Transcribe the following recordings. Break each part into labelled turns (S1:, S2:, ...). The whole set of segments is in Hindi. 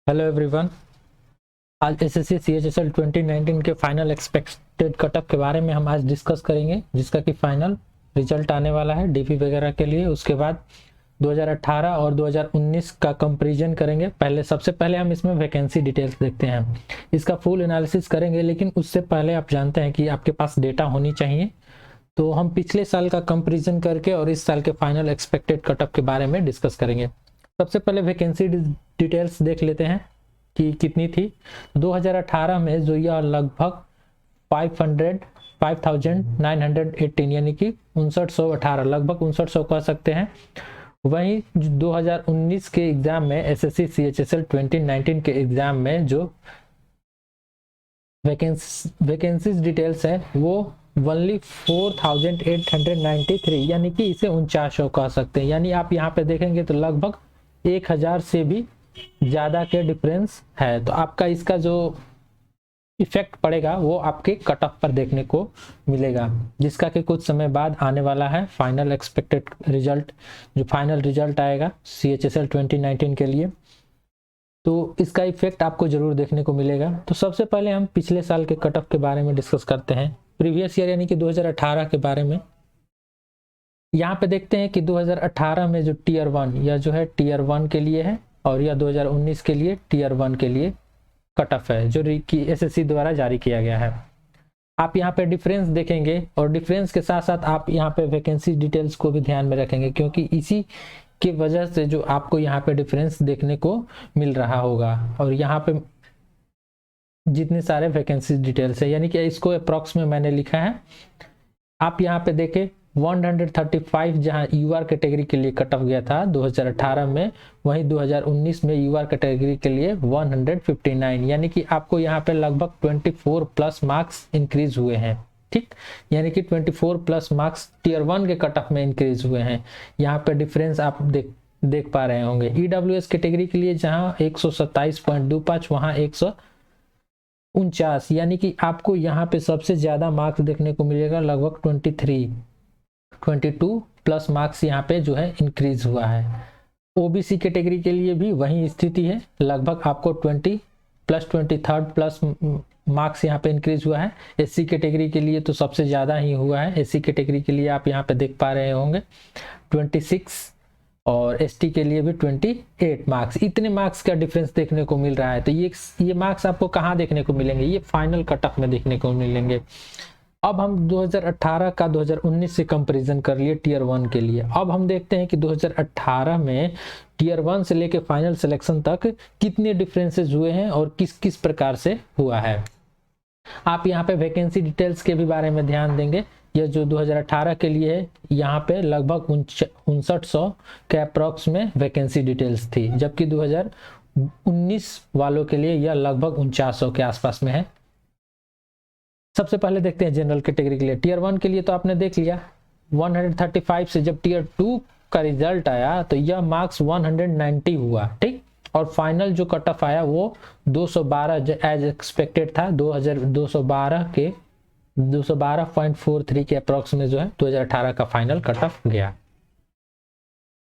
S1: Hello everyone. आज एसएससी सीएचएसएल 2019 के फाइनल एक्सपेक्टेड कटअप के बारे में हम आज डिस्कस करेंगे, जिसका कि फाइनल रिजल्ट आने वाला है डीपी वगैरह के लिए। उसके बाद 2018 और 2019 का कंपैरिजन करेंगे। सबसे पहले हम इसमें वैकेंसी डिटेल्स देखते हैं, इसका फुल एनालिसिस करेंगे। लेकिन उससे पहले आप जानते हैं कि आपके पास डेटा होनी चाहिए, तो हम पिछले साल का कंपैरिजन करके और इस साल के फाइनल एक्सपेक्टेड कटअप के बारे में डिस्कस करेंगे। सबसे पहले वैकेंसी डिटेल्स देख लेते हैं कि कितनी थी। 2018 में जो यह लगभग 5918 यानी कि 5918 लगभग 5900 कह सकते हैं। वहीं 2019 के एग्जाम में एसएससी सीएचएसएल 2019 के एग्जाम में जो वैकेंसीज डिटेल्स है वो ओनली 4893 यानी कि इसे 4900 कह सकते हैं। यानी आप यहाँ पे देखेंगे तो लगभग 1000 से भी ज़्यादा के डिफरेंस है। तो आपका इसका जो इफेक्ट पड़ेगा वो आपके कट ऑफ पर देखने को मिलेगा, जिसका कि कुछ समय बाद आने वाला है फाइनल एक्सपेक्टेड रिजल्ट। जो फाइनल रिजल्ट आएगा सीएचएसएल 2019 के लिए, तो इसका इफेक्ट आपको जरूर देखने को मिलेगा। तो सबसे पहले हम पिछले साल के कट ऑफ के बारे में डिस्कस करते हैं, प्रीवियस ईयर यानी कि 2018 के बारे में। यहाँ पे देखते हैं कि 2018 में जो टीयर 1 या जो है टीयर 1 के लिए है, और यह 2019 के लिए टीयर 1 के लिए कट ऑफ है जो कि एसएससी द्वारा जारी किया गया है। आप यहाँ पे डिफरेंस देखेंगे और डिफरेंस के साथ साथ आप यहाँ पे वैकेंसी डिटेल्स को भी ध्यान में रखेंगे, क्योंकि इसी की वजह से जो आपको यहाँ पे डिफरेंस देखने को मिल रहा होगा। और यहाँ पे जितने सारे वैकेंसी डिटेल्स है, यानी कि इसको अप्रॉक्स में मैंने लिखा है। आप यहाँ पे देखें 135 जहां यूआर कैटेगरी के लिए कट ऑफ गया था 2018 में, वहीं 2019 में यूआर कैटेगरी के लिए 159, यानी कि आपको यहाँ पे लगभग 24 प्लस मार्क्स इंक्रीज हुए हैं। ठीक, यानी कि 24 प्लस मार्क्स टीयर 1 के कट ऑफ में इंक्रीज हुए हैं। यहाँ पे डिफरेंस आप देख पा रहे होंगे। ईडब्ल्यूएस कैटेगरी के लिए जहां 127.25 वहां 149, यानी कि आपको यहाँ पे सबसे ज्यादा मार्क्स देखने को मिलेगा, लगभग 22 प्लस मार्क्स यहाँ पे जो है इंक्रीज हुआ है। ओबीसी कैटेगरी के लिए भी वही स्थिति है, लगभग आपको 20 प्लस 23 प्लस मार्क्स यहाँ पे इंक्रीज हुआ है। एससी कैटेगरी के लिए तो सबसे ज़्यादा ही हुआ है। एससी कैटेगरी के लिए आप यहाँ पे देख पा रहे होंगे 26, और एसटी के लिए भी 28 मार्क्स। इतने मार्क्स का डिफरेंस देखने को मिल रहा है। तो ये मार्क्स आपको कहाँ देखने को मिलेंगे? ये फाइनल कट ऑफ में देखने को मिलेंगे। अब हम 2018 का 2019 से कंपैरिजन कर लिए टीयर 1 के लिए। अब हम देखते हैं कि 2018 में टीयर 1 से लेके फाइनल सिलेक्शन तक कितने डिफरेंसेस हुए हैं और किस किस प्रकार से हुआ है। आप यहाँ पे वैकेंसी डिटेल्स के भी बारे में ध्यान देंगे। यह जो 2018 के लिए है, यहाँ पे लगभग 5900 के अप्रॉक्स में वैकेंसी डिटेल्स थी, जबकि 2019 वालों के लिए यह लगभग 4900 के आसपास में है। सबसे पहले देखते हैं जनरल कैटेगरी के लिए। टीयर 1 के लिए तो आपने देख लिया 135 से जब टीयर 2 का रिजल्ट आया तो यह मार्क्स 190 हुआ। ठीक, और फाइनल जो कट ऑफ आया वो 212 एज एक्सपेक्टेड था। 212.43 के अप्रॉक्स में जो है 2018 का फाइनल कट ऑफ गया।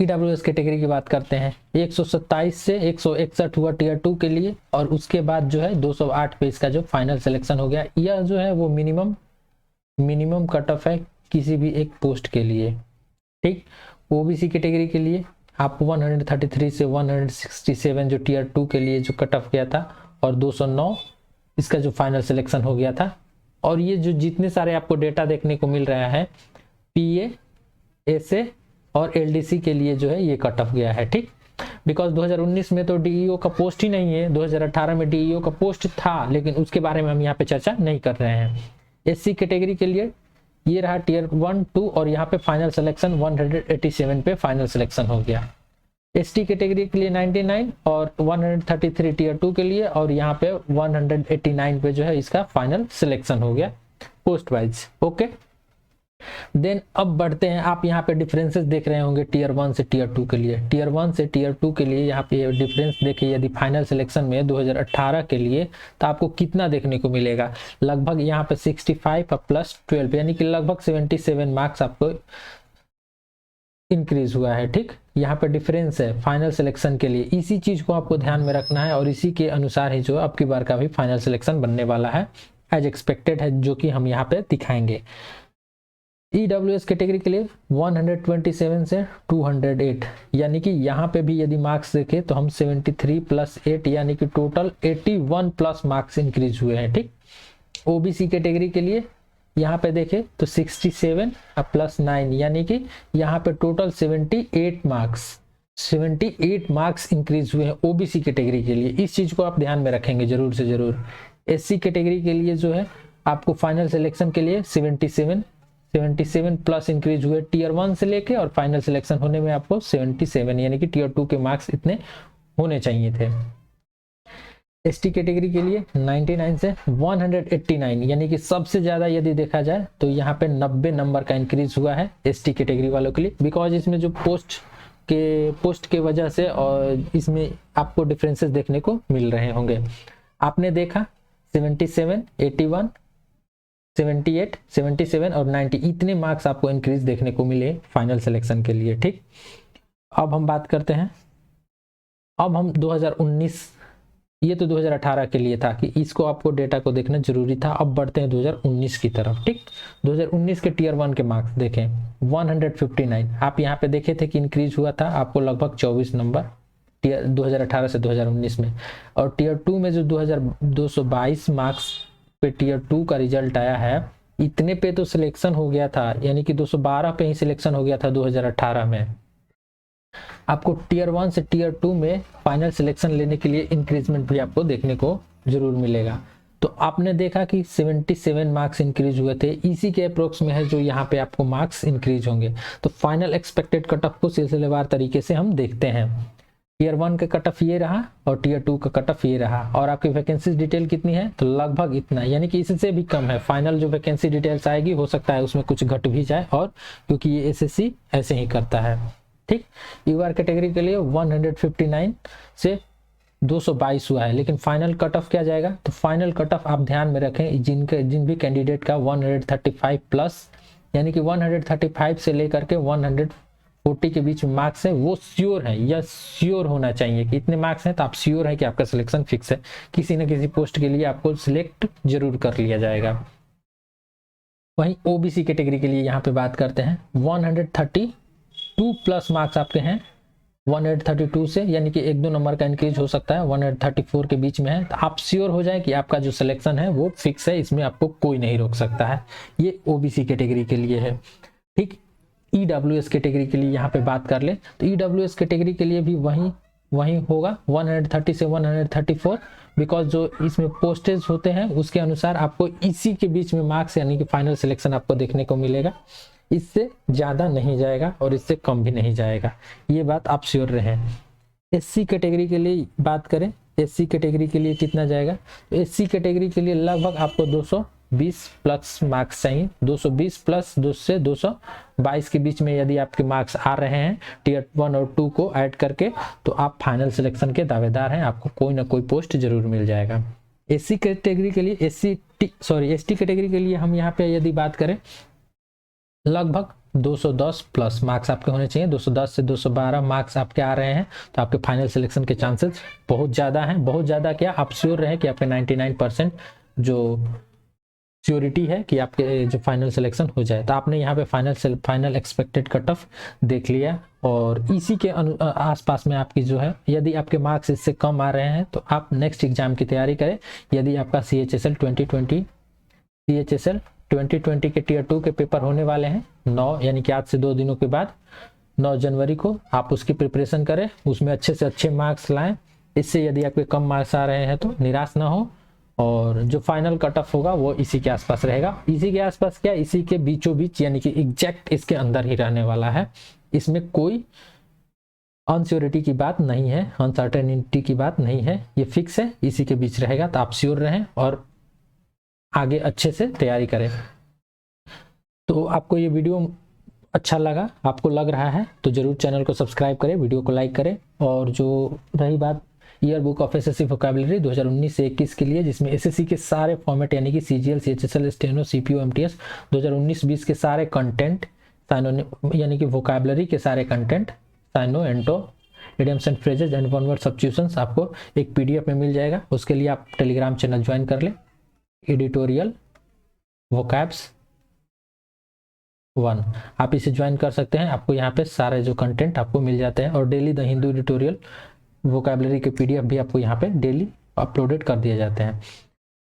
S1: ईडब्ल्यूएस कैटेगरी की बात करते हैं, 127 से 161 हुआ टीयर 2 के लिए, और उसके बाद जो है 208 पे इसका जो फाइनल सिलेक्शन हो गया। यह जो है वो मिनिमम कट ऑफ है किसी भी एक पोस्ट के लिए। ठीक, ओबीसी कैटेगरी के लिए आप 133 से 167 जो टीयर 2 के लिए जो कट ऑफ गया था, और 209 इसका जो फाइनल सिलेक्शन हो गया था। और ये जो जितने सारे आपको डेटा देखने को मिल रहा है, पीए, एसए और एलडीसी के लिए जो है ये कट ऑफ गया है। ठीक, बिकॉज 2019 में तो डीईओ का पोस्ट ही नहीं है। 2018 में डीईओ का पोस्ट था, लेकिन उसके बारे में हम यहाँ पे चर्चा नहीं कर रहे हैं। एससी कैटेगरी के लिए ये रहा टीयर 1, 2, और यहाँ पे फाइनल सिलेक्शन 187 पे फाइनल सिलेक्शन हो गया। एसटी कैटेगरी के लिए 99 और 133 टीयर 2 के लिए, और यहाँ पे 189 पे जो है इसका फाइनल सिलेक्शन हो गया पोस्ट वाइज। ओके, देन अब बढ़ते हैं। आप यहाँ पे डिफरेंसेस देख रहे होंगे टीयर 1 से टीयर 2 के लिए। टीयर 1 से टीयर 2 के लिए यहाँ पे डिफरेंस देखिए, यदि फाइनल सिलेक्शन में 2018 के लिए तो आपको कितना देखने को मिलेगा? लगभग यहाँ पे 65 प्लस 12 यानी कि लगभग 77 मार्क्स आपको इंक्रीज हुआ है। ठीक, यहाँ पे डिफरेंस है फाइनल सिलेक्शन के लिए, इसी चीज को आपको ध्यान में रखना है और इसी के अनुसार ही जो अब की बार का भी फाइनल सिलेक्शन बनने वाला है एज एक्सपेक्टेड है, जो कि हम यहाँ पे दिखाएंगे। EWS कैटेगरी के लिए 127 से 208, यानी कि यहाँ पे भी यदि मार्क्स देखें तो हम 73 + 8 यानी कि टोटल 81 प्लस मार्क्स इंक्रीज हुए हैं। ठीक, OBC कैटेगरी के लिए यहाँ पे देखें तो 67 + 9 यानी कि यहाँ पे टोटल 78 मार्क्स इंक्रीज हुए हैं OBC कैटेगरी के लिए। इस चीज को आप ध्यान में रखेंगे जरूर से जरूर। SC कैटेगरी के लिए जो है आपको फाइनल सिलेक्शन के लिए 77 प्लस इंक्रीज हुए टियर 1 से लेके, और फाइनल सिलेक्शन होने में आपको 77 यानी कि टियर 2 के मार्क्स इतने होने चाहिए थे। ST कैटेगरी के लिए 99 से 189 यानी कि सबसे ज्यादा यदि देखा जाए तो यहाँ पे 90 नंबर का इंक्रीज हुआ है ST कैटेगरी वालों के लिए, बिकॉज इसमें जो पोस्ट के वजह से और इसमें आपको डिफरेंसेस देखने को मिल रहे होंगे। आपने देखा 77, 81, 78, 77 और 90 इतने मार्क्स आपको इंक्रीज देखने को मिले फाइनल सिलेक्शन के लिए। ठीक, अब हम बात करते हैं, अब हम 2019, ये तो 2018 के लिए था कि इसको आपको डेटा को देखना जरूरी था। अब बढ़ते हैं 2019 की तरफ। ठीक, 2019 के टियर 1 के मार्क्स देखें 159, आप यहाँ पे देखे थे कि इंक्रीज हुआ था आपको लगभग 24 नंबर 2018 से 2019 में, और टियर 2 में जो 222 मार्क्स पे टियर 2 का रिजल्ट आया है, इतने पे तो सिलेक्शन हो गया था, यानी कि 212 पे ही सिलेक्शन हो गया था 2018 में। आपको टियर 1 से टियर 2 में फाइनल सिलेक्शन लेने के लिए इंक्रीजमेंट भी आपको देखने को जरूर मिलेगा। तो आपने देखा कि 77 मार्क्स इंक्रीज हुए थे, इसी के अप्रोक्स में है जो यहाँ पे आपको मार्क्स इंक्रीज होंगे। तो फाइनल एक्सपेक्टेड कट ऑफ को सिलसिलेवार तरीके से हम देखते हैं। टियर 1 का कट ऑफ ये रहा और टियर 2 का कट ऑफ ये रहा, और आपकी वैकेंसी डिटेल कितनी है तो लगभग इतना, यानी कि इससे भी कम है। फाइनल जो वैकेंसी डिटेल्स आएगी हो सकता है उसमें कुछ घट भी जाए, और क्योंकि ये SSC ऐसे ही करता है। ठीक, UR कैटेगरी के लिए 159 से 222 हुआ है, लेकिन फाइनल कट ऑफ क्या जाएगा तो फाइनल कट ऑफ आप ध्यान में रखें, जिन भी कैंडिडेट का 135 प्लस यानी कि 135 से लेकर के 140 के बीच मार्क्स है, वो श्योर है या श्योर होना चाहिए कि इतने मार्क्स हैं तो आप श्योर है कि आपका सिलेक्शन फिक्स है, किसी न किसी पोस्ट के लिए आपको सिलेक्ट जरूर कर लिया जाएगा। वहीं OBC कैटेगरी के लिए यहाँ पे बात करते हैं 132 प्लस मार्क्स आपके हैं 132 से, यानी कि 1-2 नंबर का इंक्रीज हो सकता है, 134 के बीच में है, तो आप श्योर हो जाए कि आपका जो सिलेक्शन है वो फिक्स है, इसमें आपको कोई नहीं रोक सकता है। ये OBC कैटेगरी के लिए है। ठीक, EWS कैटेगरी के लिए यहाँ पे बात कर ले तो EWS कैटेगरी के लिए भी वही होगा 130 से 134, बिकॉज जो इसमें पोस्टेज होते हैं उसके अनुसार आपको इसी के बीच में मार्क्स यानी कि फाइनल सिलेक्शन आपको देखने को मिलेगा, इससे ज्यादा नहीं जाएगा और इससे कम भी नहीं जाएगा, ये बात आप श्योर रहें। SC कैटेगरी के लिए बात करें, SC कैटेगरी के लिए कितना जाएगा तो SC कैटेगरी के लिए लगभग आपको 220 प्लस मार्क्स चाहिए, 220 प्लस 2 से 222 के बीच में यदि आपके मार्क्स आ रहे हैं टियर 1 और 2 को ऐड करके, तो आप फाइनल सिलेक्शन के दावेदार हैं, आपको कोई ना कोई पोस्ट जरूर मिल जाएगा। SC कैटेगरी के लिए ST कैटेगरी के लिए हम यहाँ पे यदि बात करें लगभग 210 प्लस मार्क्स आपके होने चाहिए, 210 से 212 मार्क्स आपके आ रहे हैं तो आपके फाइनल सिलेक्शन के चांसेस बहुत ज़्यादा हैं। बहुत ज़्यादा क्या, आप श्योर रहें कि आपके 99% जो श्योरिटी है कि आपके जो फाइनल सिलेक्शन हो जाए। तो आपने यहाँ पे फाइनल एक्सपेक्टेड कट ऑफ देख लिया, और इसी के आसपास में आपकी जो है यदि आपके मार्क्स इससे कम आ रहे हैं तो आप नेक्स्ट एग्जाम की तैयारी करें। यदि आपका CHSL 2020 के टियर 2 के पेपर होने वाले हैं 9 यानी कि आज से 2 दिनों के बाद 9 जनवरी को, आप उसकी प्रिपरेशन करें, उसमें अच्छे से अच्छे मार्क्स लाएं। इससे यदि आपके कम मार्क्स आ रहे हैं तो निराश ना हो, और जो फाइनल कट ऑफ होगा वो इसी के आसपास रहेगा। इसी के आसपास क्या, इसी के बीचों बीच यानी कि एग्जैक्ट इसके अंदर ही रहने वाला है, इसमें कोई अनश्योरिटी की बात नहीं है, अनसर्टेनिटी की बात नहीं है, ये फिक्स है, इसी के बीच रहेगा। तो आप श्योर रहें और आगे अच्छे से तैयारी करें। तो आपको ये वीडियो अच्छा लगा, आपको लग रहा है तो जरूर चैनल को सब्सक्राइब करें, वीडियो को लाइक करें। और जो रही बात year book of SSC vocabulary 2019 से 21 के लिए, जिसमें SSC के सारे फॉर्मेट यानी कि CGL, CHSL, steno, CPO, MTS 2019-20 के सारे कंटेंट साइनो यानी कि वोकैबलरी के सारे content, syno, anto, idioms and phrases and one word substitutions आपको एक पीडीएफ में मिल जाएगा। उसके लिए आप टेलीग्राम चैनल ज्वाइन कर लें, एडिटोरियल वोकैब्स 1, आप इसे ज्वाइन कर सकते हैं। आपको यहाँ पे सारे जो कंटेंट आपको मिल जाते हैं, और daily the Hindu editorial vocabulary के पीडीएफ भी आपको यहाँ पे डेली अपलोडेड कर दिए जाते हैं।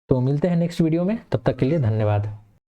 S1: तो मिलते हैं नेक्स्ट वीडियो में, तब तक के लिए धन्यवाद।